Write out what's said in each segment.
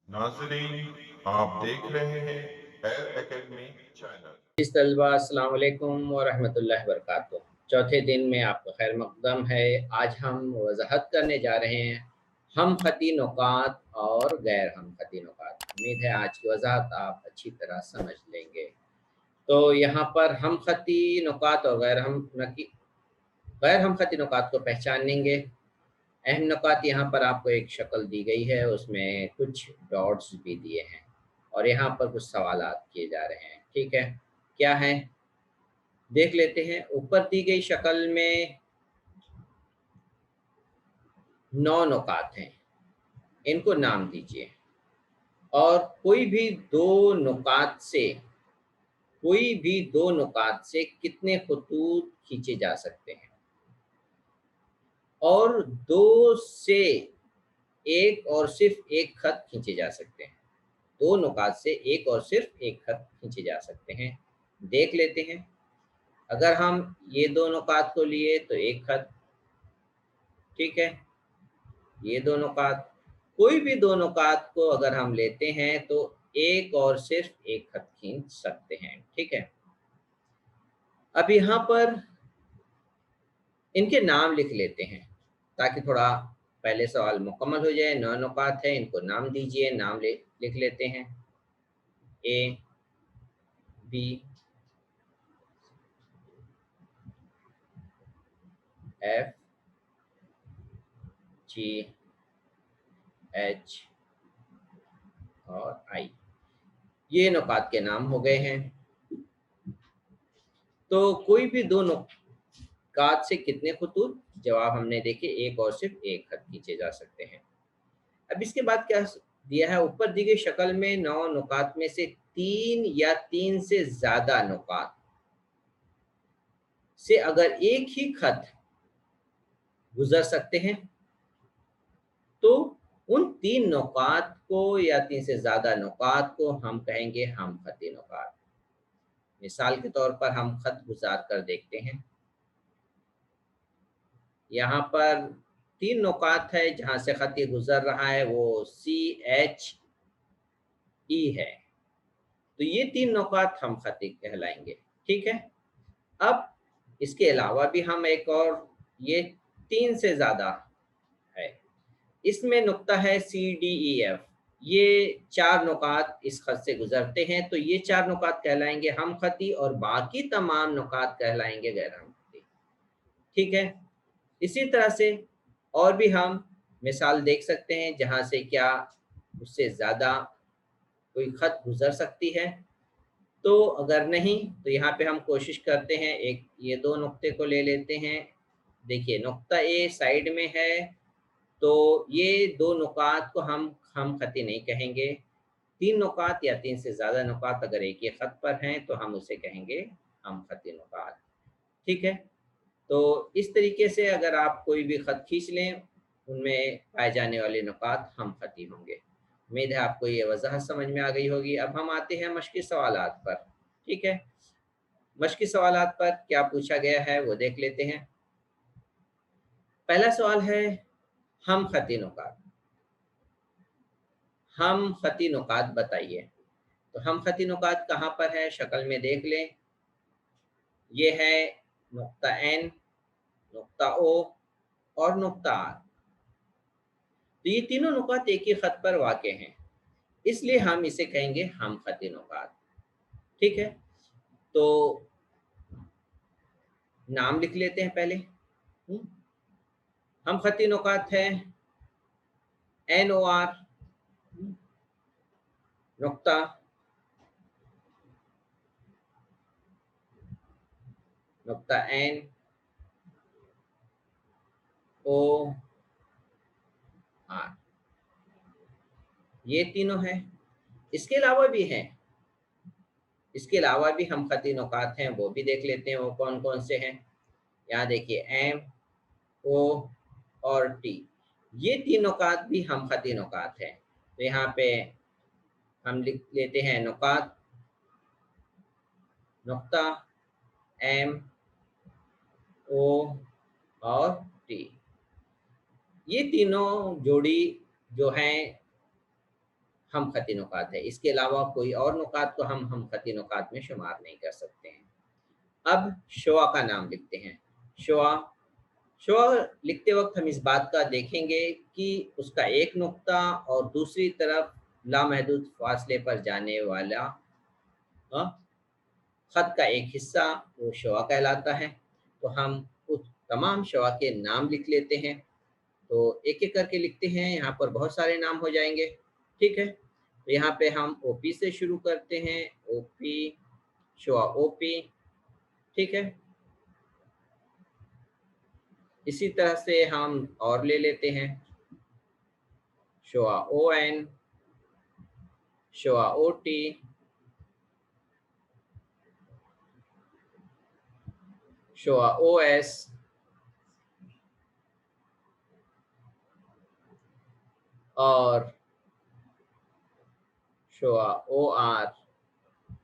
नाज़रीन, आप देख रहे हैं एयर एकेडमी चैनल। इस तलबा अस्सलाम वालेकुम व रहमतुल्लाहि व बरकातुहू। चौथे दिन में आपका खैर मक़दम है। आज हम वज़ाहत करने जा रहे हैं हम ख़ती नुकात और गैर हम ख़ती नुकात। उम्मीद है आज की वज़ाहत आप अच्छी तरह समझ लेंगे। तो यहाँ पर हम ख़ती नुकात और गैर हम ख़ती नुकात को पहचानेंगे। अहम नुकात यहाँ पर आपको एक शक्ल दी गई है, उसमें कुछ डॉट्स भी दिए हैं और यहाँ पर कुछ सवालात किए जा रहे हैं। ठीक है, क्या है देख लेते हैं। ऊपर दी गई शक्ल में 9 नुकात हैं, इनको नाम दीजिए और कोई भी दो नुकात से कितने खतूत खींचे जा सकते हैं और दो से एक और सिर्फ एक खत खींचे जा सकते हैं। दो नुकात से एक और सिर्फ एक खत खींचे जा सकते हैं। देख लेते हैं। अगर हम ये दो नुकात को लिए तो एक खत, ठीक है। ये दो नुकात, कोई भी दो नुकात को अगर हम लेते हैं तो एक और सिर्फ एक खत खींच सकते हैं, ठीक है। अब यहाँ पर इनके नाम लिख लेते हैं ताकि थोड़ा पहले सवाल मुकम्मल हो जाए। 9 नुकात है, इनको नाम दीजिए। नाम लिख लेते हैं। ए, बी, एफ, जी, एच और आई। ये नुकात के नाम हो गए हैं। तो कोई भी दो नुकात से कितने खतूत, जवाब हमने देखे एक और सिर्फ एक खत खींचे जा सकते हैं। अब इसके बाद क्या दिया है, ऊपर दी गई शक्ल में 9 नुकात में से 3 या 3 से ज़्यादा नुकात से अगर एक ही खत गुजर सकते हैं तो उन 3 नुकात को या 3 से ज़्यादा नुकात को हम कहेंगे हम ख़ती नुकात। मिसाल के तौर पर हम खत गुजार कर देखते हैं। यहाँ पर 3 नुकात है, जहाँ से खत ये गुजर रहा है वो CHE है। तो ये 3 नुकात हम ख़ती कहलाएंगे, ठीक है। अब इसके अलावा भी हम एक और, ये 3 से ज़्यादा है, इसमें नुक्ता है CDEF। ये 4 नुकात इस खत से गुजरते हैं तो ये 4 नुकात कहलाएंगे हम ख़ती और बाकी तमाम नुकात कहलाएंगे गैर हम ख़ती, ठीक है। इसी तरह से और भी हम मिसाल देख सकते हैं जहाँ से क्या उससे ज़्यादा कोई ख़त गुजर सकती है। तो अगर नहीं तो यहाँ पे हम कोशिश करते हैं, एक ये दो नुक्ते को ले लेते हैं। देखिए नुक्ता ए साइड में है तो ये दो नुकात को हम ख़ती नहीं कहेंगे। 3 नुकात या 3 से ज़्यादा नुकात अगर एक ही ख़त पर हैं तो हम उसे कहेंगे हम ख़ती नुकात, ठीक है। तो इस तरीके से अगर आप कोई भी ख़त खींच लें उनमें पाए जाने वाले नुकात हम ख़ती होंगे। उम्मीद है आपको ये वज़ाहत समझ में आ गई होगी। अब हम आते हैं मश्की सवालात पर, ठीक है। मश्की सवालात पर क्या पूछा गया है वो देख लेते हैं। पहला सवाल है हम ख़ती नुकात। हम ख़ती नुकात बताइए। तो हम ख़ती नुकात कहाँ पर है, शक्ल में देख लें। ये है नुक्ता N, नुक्ता O और नुक्ता R। तो ये तीनों नुकात एक ही ख़त पर वाक़े हैं, इसलिए हम इसे कहेंगे हम ख़ती नुकात, ठीक है। तो नाम लिख लेते हैं पहले। हम ख़ती नुकात है NOR, नुक्ता, नुक्ता N, O, R, ये तीनों हैं। इसके अलावा भी हैं, इसके अलावा भी हम ख़ती नुकात हैं, वो भी देख लेते हैं वो कौन कौन से हैं। यहाँ देखिए M, O और T, ये तीन नुकात भी हम ख़ती नुकात हैं। तो यहाँ पे हम लिख लेते हैं नुकात, नुक्ता, M, O और T। ये तीनों जोड़ी जो हैं हम खती नुकात है। इसके अलावा कोई और नुकात को हम खती नुकात में शुमार नहीं कर सकते हैं। अब शुआ का नाम लिखते हैं। शुआ लिखते वक्त हम इस बात का देखेंगे कि उसका एक नुक्ता और दूसरी तरफ लामहदूद फासले पर जाने वाला खत का एक हिस्सा वो शुआ कहलाता है। तो हम उस तमाम शुआ के नाम लिख लेते हैं। तो एक एक करके लिखते हैं, यहाँ पर बहुत सारे नाम हो जाएंगे। ठीक है, तो यहाँ पे हम ओपी से शुरू करते हैं। ओपी, शुआ ओपी। ठीक है, इसी तरह से हम और ले लेते हैं। शुआ ओ एन, शुआ ओ टी, शुआ ओ एस, और शुआ ओ आर,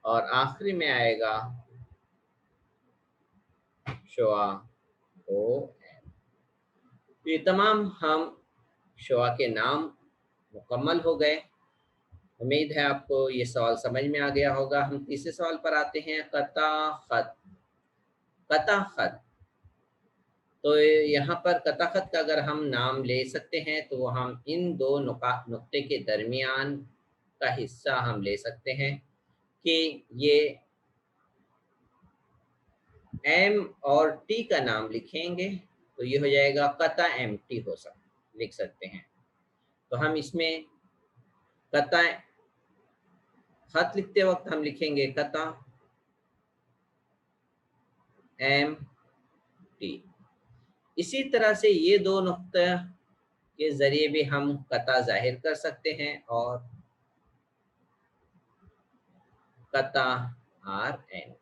और आखिरी में आएगा शुआ ओ एन। ये तमाम हम शुआ के नाम मुकम्मल हो गए। उम्मीद है आपको ये सवाल समझ में आ गया होगा। हम तीसरे सवाल पर आते हैं, कता खत। कता खत, तो यहाँ पर कता खत का अगर हम नाम ले सकते हैं तो हम इन दो नुक्ते के दरमियान का हिस्सा हम ले सकते हैं कि ये एम और टी का नाम लिखेंगे तो ये हो जाएगा कता एम टी लिख सकते हैं। तो हम इसमें कता खत लिखते वक्त हम लिखेंगे कता एम टी। इसी तरह से ये दो नुक्ते के जरिए भी हम कता जाहिर कर सकते हैं और कता आर एन।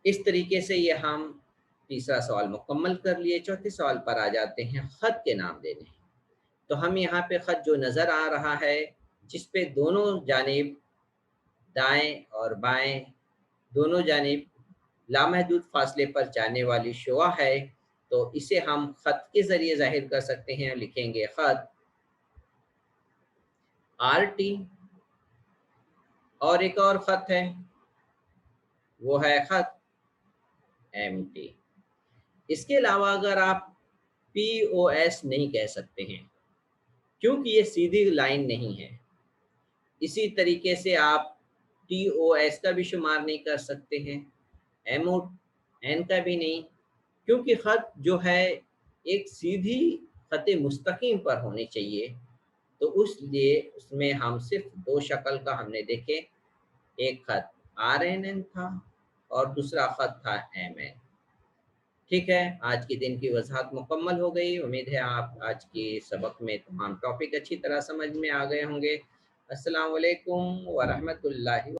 इस तरीके से ये हम तीसरा सवाल मुकम्मल कर लिए। चौथे सवाल पर आ जाते हैं, खत के नाम देने। तो हम यहाँ पे खत जो नज़र आ रहा है जिस पे दोनों जानिब दाएं और बाएं दोनों जानिब लामहदूद फासले पर जाने वाली शुआ है, तो इसे हम खत के ज़रिए जाहिर कर सकते हैं। लिखेंगे खत आर टी, और एक और ख़त है वो है ख़त एम टी। इसके अलावा अगर आप पी ओ एस नहीं कह सकते हैं क्योंकि ये सीधी लाइन नहीं है। इसी तरीके से आप टी ओ एस का भी शुमार नहीं कर सकते हैं, एम ओ एन का भी नहीं, क्योंकि ख़त जो है एक सीधी ख़त मुस्तकीम पर होनी चाहिए। तो उसलिए उसमें हम सिर्फ दो शक्ल का हमने देखे, एक ख़त आर एन एन था और दूसरा ख़त था एम एन। ठीक है, आज के दिन की वजाहत मुकम्मल हो गई। उम्मीद है आप आज के सबक में तमाम टॉपिक अच्छी तरह समझ में आ गए होंगे। अस्सलाम वालेकुम व रहमतुल्लाहि।